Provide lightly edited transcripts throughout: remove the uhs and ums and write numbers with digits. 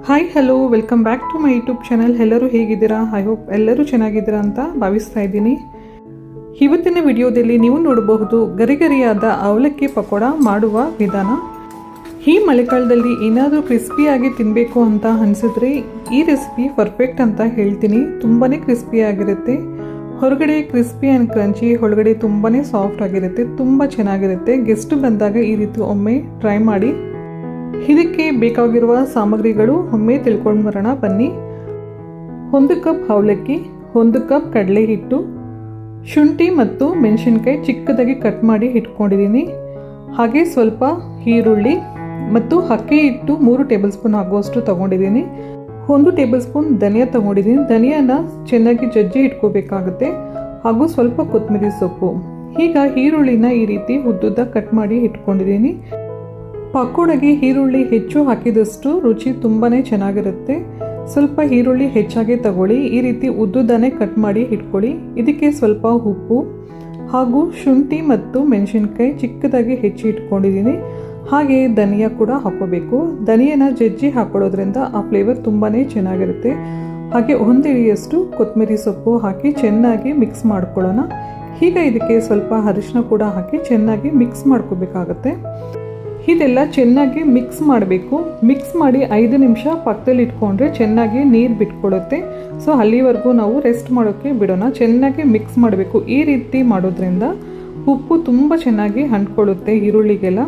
Hi hello welcome back to my YouTube channel. ಎಲ್ಲರೂ ಹೇಗಿದ್ದೀರಾ? I hope ಎಲ್ಲರೂ ಚೆನ್ನಾಗಿದ್ದೀರಾ ಅಂತ ಭಾವಿಸ್ತಾ ಇದ್ದೀನಿ. ಇವತ್ತಿನ ವಿಡಿಯೋದಲ್ಲಿ ನೀವು ನೋಡಬಹುದು ಗರಿಗರಿಯಾದ ಅವಲಕ್ಕಿ ಪಕೋಡ ಮಾಡುವ ವಿಧಾನ. ಈ ಮಳೆಗಾಲದಲ್ಲಿ ಏನಾದರೂ ಕ್ರಿಸ್ಪಿಯಾಗಿ ತಿನ್ನಬೇಕು ಅಂತ ಅನಿಸಿದ್ರೆ ಈ ರೆಸಿಪಿ ಪರ್ಫೆಕ್ಟ್ ಅಂತ ಹೇಳ್ತೀನಿ. ತುಂಬಾ ಕ್ರಿಸ್ಪಿಯಾಗಿರುತ್ತೆ. ಹೊರಗಡೆ ಕ್ರಿಸ್ಪಿ ಆ್ಯಂಡ್ ಕ್ರಂಚಿ, ಒಳಗಡೆ ತುಂಬಾ ಸಾಫ್ಟ್ ಆಗಿರುತ್ತೆ. ತುಂಬ ಚೆನ್ನಾಗಿರುತ್ತೆ. ಗೆಸ್ಟ್ ಬಂದಾಗ ಈ ರೀತಿ ಒಮ್ಮೆ ಟ್ರೈ ಮಾಡಿ. ಇದಕ್ಕೆ ಬೇಕಾಗಿರುವ ಸಾಮಗ್ರಿಗಳು ಒಮ್ಮೆ ತಿಳ್ಕೊಂಡು ಬರೋಣ ಬನ್ನಿ. 1 ಕಪ್ ಅವಲಕ್ಕಿ, 1 ಕಪ್ ಕಡಲೆ ಹಿಟ್ಟು, ಶುಂಠಿ ಮತ್ತು ಮೆಣಸಿನಕಾಯಿ ಚಿಕ್ಕದಾಗಿ ಕಟ್ ಮಾಡಿ ಇಟ್ಕೊಂಡಿದ್ದೀನಿ. ಹಾಗೆ ಸ್ವಲ್ಪ ಈರುಳ್ಳಿ ಮತ್ತು ಅಕ್ಕಿ ಹಿಟ್ಟು 3 ಟೇಬಲ್ ಸ್ಪೂನ್ ಆಗುವಷ್ಟು ತಗೊಂಡಿದ್ದೀನಿ. 1 ಟೇಬಲ್ ಸ್ಪೂನ್ ಧನಿಯಾ ತಗೊಂಡಿದ್ದೀನಿ. ಧನಿಯಾನ ಚೆನ್ನಾಗಿ ಜಜ್ಜಿ ಇಟ್ಕೋಬೇಕಾಗುತ್ತೆ. ಹಾಗೂ ಸ್ವಲ್ಪ ಕೊತ್ತಂಬರಿ ಸೊಪ್ಪು. ಈಗ ಈರುಳ್ಳಿನ ಈ ರೀತಿ ಉದ್ದುದ್ದ ಕಟ್ ಮಾಡಿ ಇಟ್ಕೊಂಡಿದ್ದೀನಿ. ಪಕೋಡಗೆ ಈರುಳ್ಳಿ ಹೆಚ್ಚು ಹಾಕಿದಷ್ಟು ರುಚಿ ತುಂಬಾ ಚೆನ್ನಾಗಿರುತ್ತೆ. ಸ್ವಲ್ಪ ಈರುಳ್ಳಿ ಹೆಚ್ಚಾಗಿ ತಗೊಳ್ಳಿ. ಈ ರೀತಿ ಉದ್ದುದನ್ನೇ ಕಟ್ ಮಾಡಿ ಇಟ್ಕೊಳ್ಳಿ. ಇದಕ್ಕೆ ಸ್ವಲ್ಪ ಉಪ್ಪು ಹಾಗೂ ಶುಂಠಿ ಮತ್ತು ಮೆಣಸಿನಕಾಯಿ ಚಿಕ್ಕದಾಗಿ ಹೆಚ್ಚಿ ಇಟ್ಕೊಂಡಿದ್ದೀನಿ. ಹಾಗೆ ಧನಿಯಾ ಕೂಡ ಹಾಕೋಬೇಕು. ಧನಿಯಾನ ಜಜ್ಜಿ ಹಾಕೊಳ್ಳೋದ್ರಿಂದ ಆ ಫ್ಲೇವರ್ ತುಂಬಾ ಚೆನ್ನಾಗಿರುತ್ತೆ. ಹಾಗೆ 1 ಹಿಡಿಯಷ್ಟು ಕೊತ್ತಂಬರಿ ಸೊಪ್ಪು ಹಾಕಿ ಚೆನ್ನಾಗಿ ಮಿಕ್ಸ್ ಮಾಡ್ಕೊಳ್ಳೋಣ. ಈಗ ಇದಕ್ಕೆ ಸ್ವಲ್ಪ ಅರಿಶಿನ ಕೂಡ ಹಾಕಿ ಚೆನ್ನಾಗಿ ಮಿಕ್ಸ್ ಮಾಡ್ಕೋಬೇಕಾಗತ್ತೆ. ಇದೆಲ್ಲ ಚೆನ್ನಾಗಿ ಮಿಕ್ಸ್ ಮಾಡಬೇಕು. ಮಿಕ್ಸ್ ಮಾಡಿ 5 ನಿಮಿಷ ಪಕ್ಕದಲ್ಲಿ ಇಟ್ಕೊಂಡ್ರೆ ಚೆನ್ನಾಗಿ ನೀರು ಬಿಟ್ಕೊಳ್ಳುತ್ತೆ. ಸೊ ಅಲ್ಲಿವರೆಗೂ ನಾವು ರೆಸ್ಟ್ ಮಾಡೋಕ್ಕೆ ಬಿಡೋಣ. ಚೆನ್ನಾಗಿ ಮಿಕ್ಸ್ ಮಾಡಬೇಕು. ಈ ರೀತಿ ಮಾಡೋದ್ರಿಂದ ಉಪ್ಪು ತುಂಬ ಚೆನ್ನಾಗಿ ಅಂಟ್ಕೊಳ್ಳುತ್ತೆ ಈರುಳ್ಳಿಗೆಲ್ಲ.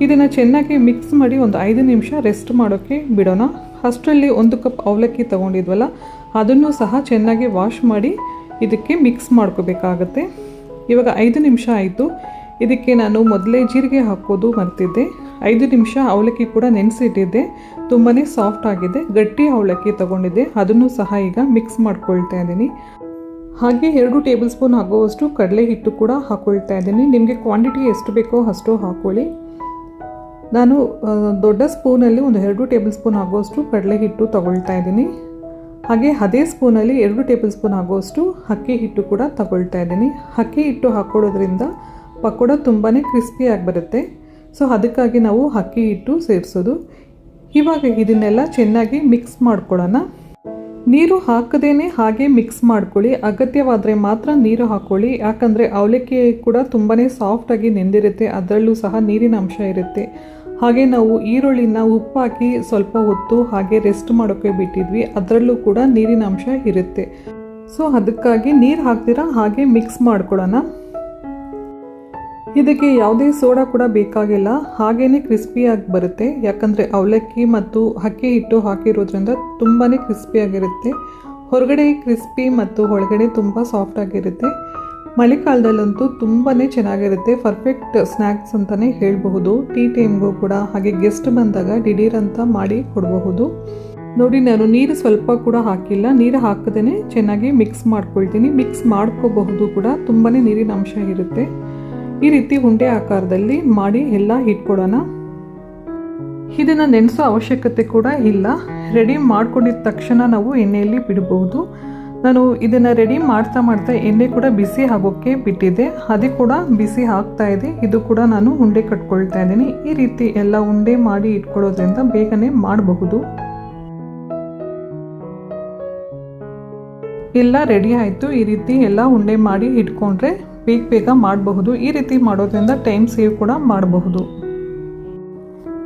ಇದನ್ನು ಚೆನ್ನಾಗಿ ಮಿಕ್ಸ್ ಮಾಡಿ ಒಂದು 5 ನಿಮಿಷ ರೆಸ್ಟ್ ಮಾಡೋಕ್ಕೆ ಬಿಡೋಣ. ಅಷ್ಟರಲ್ಲಿ 1 ಕಪ್ ಅವಲಕ್ಕಿ ತೊಗೊಂಡಿದ್ವಲ್ಲ ಅದನ್ನು ಸಹ ಚೆನ್ನಾಗಿ ವಾಶ್ ಮಾಡಿ ಇದಕ್ಕೆ ಮಿಕ್ಸ್ ಮಾಡ್ಕೋಬೇಕಾಗತ್ತೆ. ಇವಾಗ 5 ನಿಮಿಷ ಆಯಿತು. ಇದಕ್ಕೆ ನಾನು ಮೊದಲೇ ಜೀರಿಗೆ ಹಾಕೋದು ಮರ್ತಿದ್ದೆ. 5 ನಿಮಿಷ ಅವಲಕ್ಕಿ ಕೂಡ ನೆನೆಸಿಟ್ಟಿದ್ದೆ. ತುಂಬಾ ಸಾಫ್ಟ್ ಆಗಿದೆ. ಗಟ್ಟಿ ಅವಲಕ್ಕಿ ತೊಗೊಂಡಿದ್ದೆ. ಅದನ್ನು ಸಹ ಈಗ ಮಿಕ್ಸ್ ಮಾಡ್ಕೊಳ್ತಾ ಇದ್ದೀನಿ. ಹಾಗೆ 2 ಟೇಬಲ್ ಸ್ಪೂನ್ ಆಗುವಷ್ಟು ಕಡಲೆ ಹಿಟ್ಟು ಕೂಡ ಹಾಕ್ಕೊಳ್ತಾ ಇದ್ದೀನಿ. ನಿಮಗೆ ಕ್ವಾಂಟಿಟಿ ಎಷ್ಟು ಬೇಕೋ ಅಷ್ಟು ಹಾಕ್ಕೊಳ್ಳಿ. ನಾನು ದೊಡ್ಡ ಸ್ಪೂನಲ್ಲಿ ಒಂದು 2 ಟೇಬಲ್ ಸ್ಪೂನ್ ಆಗುವಷ್ಟು ಕಡಲೆ ಹಿಟ್ಟು ತಗೊಳ್ತಾ ಇದ್ದೀನಿ. ಹಾಗೆ ಅದೇ ಸ್ಪೂನಲ್ಲಿ 2 ಟೇಬಲ್ ಸ್ಪೂನ್ ಆಗುವಷ್ಟು ಅಕ್ಕಿ ಹಿಟ್ಟು ಕೂಡ ತಗೊಳ್ತಾ ಇದ್ದೀನಿ. ಅಕ್ಕಿ ಹಿಟ್ಟು ಹಾಕ್ಕೊಳ್ಳೋದ್ರಿಂದ ಪಕೋಡ ತುಂಬಾ ಕ್ರಿಸ್ಪಿಯಾಗಿ ಬರುತ್ತೆ. ಸೊ ಅದಕ್ಕಾಗಿ ನಾವು ಅಕ್ಕಿ ಹಿಟ್ಟು ಸೇರಿಸೋದು. ಇವಾಗ ಇದನ್ನೆಲ್ಲ ಚೆನ್ನಾಗಿ ಮಿಕ್ಸ್ ಮಾಡ್ಕೊಳ್ಳೋಣ. ನೀರು ಹಾಕದೇನೆ ಹಾಗೆ ಮಿಕ್ಸ್ ಮಾಡ್ಕೊಳ್ಳಿ. ಅಗತ್ಯವಾದರೆ ಮಾತ್ರ ನೀರು ಹಾಕ್ಕೊಳ್ಳಿ. ಯಾಕಂದರೆ ಅವಲಕ್ಕಿ ಕೂಡ ತುಂಬಾ ಸಾಫ್ಟಾಗಿ ನೆಂದಿರುತ್ತೆ. ಅದರಲ್ಲೂ ಸಹ ನೀರಿನ ಅಂಶ ಇರುತ್ತೆ. ಹಾಗೆ ನಾವು ಈರುಳ್ಳಿನ ಉಪ್ಪು ಹಾಕಿ ಸ್ವಲ್ಪ ಹೊತ್ತು ಹಾಗೆ ರೆಸ್ಟ್ ಮಾಡೋಕ್ಕೆ ಬಿಟ್ಟಿದ್ವಿ. ಅದರಲ್ಲೂ ಕೂಡ ನೀರಿನ ಅಂಶ ಇರುತ್ತೆ. ಸೊ ಅದಕ್ಕಾಗಿ ನೀರು ಹಾಕ್ತೀರಾ ಹಾಗೆ ಮಿಕ್ಸ್ ಮಾಡ್ಕೊಳ್ಳೋಣ. ಇದಕ್ಕೆ ಯಾವುದೇ ಸೋಡಾ ಕೂಡ ಬೇಕಾಗಿಲ್ಲ. ಹಾಗೇ ಕ್ರಿಸ್ಪಿಯಾಗಿ ಬರುತ್ತೆ. ಯಾಕಂದರೆ ಅವಲಕ್ಕಿ ಮತ್ತು ಅಕ್ಕಿ ಹಿಟ್ಟು ಹಾಕಿರೋದ್ರಿಂದ ತುಂಬಾ ಕ್ರಿಸ್ಪಿಯಾಗಿರುತ್ತೆ. ಹೊರಗಡೆ ಕ್ರಿಸ್ಪಿ ಮತ್ತು ಒಳಗಡೆ ತುಂಬ ಸಾಫ್ಟಾಗಿರುತ್ತೆ. ಮಳೆಗಾಲದಲ್ಲಂತೂ ತುಂಬಾ ಚೆನ್ನಾಗಿರುತ್ತೆ. ಪರ್ಫೆಕ್ಟ್ ಸ್ನ್ಯಾಕ್ಸ್ ಅಂತಲೇ ಹೇಳಬಹುದು. ಟೀ ಟೈಮ್ಗೂ ಕೂಡ ಹಾಗೆ ಗೆಸ್ಟ್ ಬಂದಾಗ ದಿಢೀರ್ ಅಂತ ಮಾಡಿ ಕೊಡಬಹುದು. ನೋಡಿ, ನಾನು ನೀರು ಸ್ವಲ್ಪ ಕೂಡ ಹಾಕಿಲ್ಲ. ನೀರು ಹಾಕದೇ ಚೆನ್ನಾಗಿ ಮಿಕ್ಸ್ ಮಾಡ್ಕೊಳ್ತೀನಿ. ಮಿಕ್ಸ್ ಮಾಡ್ಕೋಬಹುದು ಕೂಡ. ತುಂಬಾ ನೀರಿನ ಅಂಶ ಇರುತ್ತೆ. ಈ ರೀತಿ ಉಂಡೆ ಆಕಾರದಲ್ಲಿ ಮಾಡಿ ಎಲ್ಲ ಇಟ್ಕೊಳ್ಳೋಣ. ಇದನ್ನು ನೆನೆಸೋ ಅವಶ್ಯಕತೆ ಕೂಡ ಇಲ್ಲ. ರೆಡಿ ಮಾಡ್ಕೊಂಡಿದ್ದ ತಕ್ಷಣ ನಾವು ಎಣ್ಣೆಯಲ್ಲಿ ಬಿಡಬಹುದು. ನಾನು ಇದನ್ನು ರೆಡಿ ಮಾಡ್ತಾ ಎಣ್ಣೆ ಕೂಡ ಬಿಸಿ ಆಗೋಕ್ಕೆ ಬಿಟ್ಟಿದ್ದೆ. ಅದು ಕೂಡ ಬಿಸಿ ಆಗ್ತಾ ಇದೆ. ಇದು ಕೂಡ ನಾನು ಉಂಡೆ ಕಟ್ಕೊಳ್ತಾ ಇದ್ದೀನಿ. ಈ ರೀತಿ ಎಲ್ಲ ಉಂಡೆ ಮಾಡಿ ಇಟ್ಕೊಳ್ಳೋದ್ರಿಂದ ಬೇಗನೆ ಮಾಡಬಹುದು. ಎಲ್ಲ ರೆಡಿ ಆಯಿತು. ಈ ರೀತಿ ಎಲ್ಲ ಉಂಡೆ ಮಾಡಿ ಇಟ್ಕೊಂಡ್ರೆ ಬೇಗ ಮಾಡಬಹುದು. ಈ ರೀತಿ ಮಾಡೋದ್ರಿಂದ ಟೈಮ್ ಸೇವ್ ಕೂಡ ಮಾಡಬಹುದು.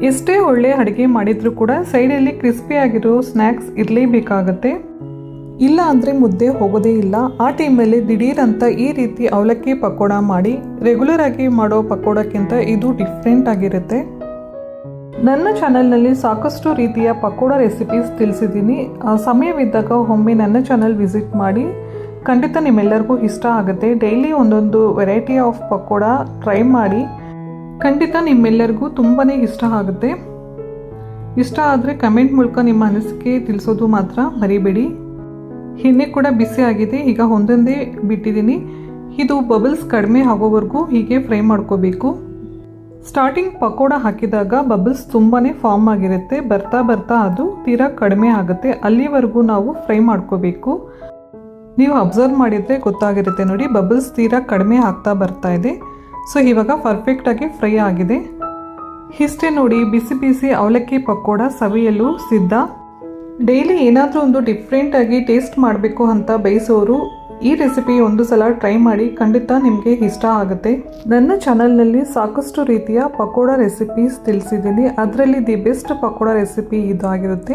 ಎಷ್ಟೇ ಒಳ್ಳೆ ಅಡುಗೆ ಮಾಡಿದರೂ ಕೂಡ ಸೈಡಲ್ಲಿ ಕ್ರಿಸ್ಪಿಯಾಗಿರೋ ಸ್ನ್ಯಾಕ್ಸ್ ಇರಲೇಬೇಕಾಗತ್ತೆ. ಇಲ್ಲ ಅಂದರೆ ಮುದ್ದೆ ಹೋಗೋದೇ ಇಲ್ಲ. ಆ ಟೈಮಲ್ಲಿ ದಿಢೀರ್ ಅಂತ ಈ ರೀತಿ ಅವಲಕ್ಕಿ ಪಕೋಡ ಮಾಡಿ. ರೆಗ್ಯುಲರ್ ಆಗಿ ಮಾಡೋ ಪಕೋಡಕ್ಕಿಂತ ಇದು ಡಿಫ್ರೆಂಟ್ ಆಗಿರುತ್ತೆ. ನನ್ನ ಚಾನಲ್ನಲ್ಲಿ ಸಾಕಷ್ಟು ರೀತಿಯ ಪಕೋಡ ರೆಸಿಪೀಸ್ ತಿಳಿಸಿದ್ದೀನಿ. ಸಮಯವಿದ್ದಾಗ ಒಮ್ಮೆ ನನ್ನ ಚಾನಲ್ ವಿಸಿಟ್ ಮಾಡಿ. ಖಂಡಿತ ನಿಮ್ಮೆಲ್ಲರಿಗೂ ಇಷ್ಟ ಆಗುತ್ತೆ. ಡೈಲಿ ಒಂದೊಂದು ವೆರೈಟಿ ಆಫ್ ಪಕೋಡ ಟ್ರೈ ಮಾಡಿ. ಖಂಡಿತ ನಿಮ್ಮೆಲ್ಲರಿಗೂ ತುಂಬಾ ಇಷ್ಟ ಆಗುತ್ತೆ. ಇಷ್ಟ ಆದರೆ ಕಮೆಂಟ್ ಮೂಲಕ ನಿಮ್ಮ ಅನಿಸಿಕೆ ತಿಳಿಸೋದು ಮಾತ್ರ ಮರಿಬೇಡಿ. ಎಣ್ಣೆ ಕೂಡ ಬಿಸಿ ಆಗಿದೆ. ಈಗ ಒಂದೊಂದೇ ಬಿಟ್ಟಿದ್ದೀನಿ. ಇದು ಬಬಲ್ಸ್ ಕಡಿಮೆ ಆಗೋವರೆಗೂ ಹೀಗೆ ಫ್ರೈ ಮಾಡ್ಕೋಬೇಕು. ಸ್ಟಾರ್ಟಿಂಗ್ ಪಕೋಡ ಹಾಕಿದಾಗ ಬಬಲ್ಸ್ ತುಂಬಾ ಫಾರ್ಮ್ ಆಗಿರುತ್ತೆ. ಬರ್ತಾ ಅದು ತೀರಾ ಕಡಿಮೆ ಆಗುತ್ತೆ. ಅಲ್ಲಿವರೆಗೂ ನಾವು ಫ್ರೈ ಮಾಡ್ಕೋಬೇಕು. ನೀವು ಅಬ್ಸರ್ವ್ ಮಾಡಿದರೆ ಗೊತ್ತಾಗಿರುತ್ತೆ ನೋಡಿ, ಬಬಲ್ಸ್ ತೀರಾ ಕಡಿಮೆ ಆಗ್ತಾ ಬರ್ತಾ ಇದೆ. ಸೊ ಇವಾಗ ಪರ್ಫೆಕ್ಟಾಗಿ ಫ್ರೈ ಆಗಿದೆ. ಇಷ್ಟೇ ನೋಡಿ, ಬಿಸಿ ಬಿಸಿ ಅವಲಕ್ಕಿ ಪಕೋಡ ಸವಿಯಲು ಸಿದ್ಧ. ಡೈಲಿ ಏನಾದರೂ ಒಂದು ಡಿಫ್ರೆಂಟಾಗಿ ಟೇಸ್ಟ್ ಮಾಡಬೇಕು ಅಂತ ಬಯಸೋರು ಈ ರೆಸಿಪಿ ಒಂದು ಸಲ ಟ್ರೈ ಮಾಡಿ, ಖಂಡಿತ ನಿಮಗೆ ಇಷ್ಟ ಆಗುತ್ತೆ. ನನ್ನ ಚಾನಲ್ನಲ್ಲಿ ಸಾಕಷ್ಟು ರೀತಿಯ ಪಕೋಡ ರೆಸಿಪೀಸ್ ತಿಳಿಸಿದ್ದೀನಿ. ಅದರಲ್ಲಿ ದಿ ಬೆಸ್ಟ್ ಪಕೋಡ ರೆಸಿಪಿ ಇದಾಗಿರುತ್ತೆ.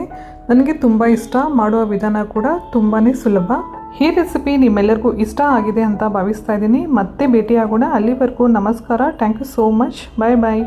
ನನಗೆ ತುಂಬ ಇಷ್ಟ, ಮಾಡುವ ವಿಧಾನ ಕೂಡ ತುಂಬಾ ಸುಲಭ. ಈ ರೆಸಿಪಿ ನಿಮ್ಮೆಲ್ಲರಿಗೂ ಇಷ್ಟ ಆಗಿದೆ ಅಂತ ಭಾವಿಸ್ತಾ ಇದ್ದೀನಿ. ಮತ್ತೆ ಭೇಟಿಯಾಗೋಣ. ಅಲ್ಲಿವರೆಗೂ ನಮಸ್ಕಾರ. Thank you so much. Bye bye.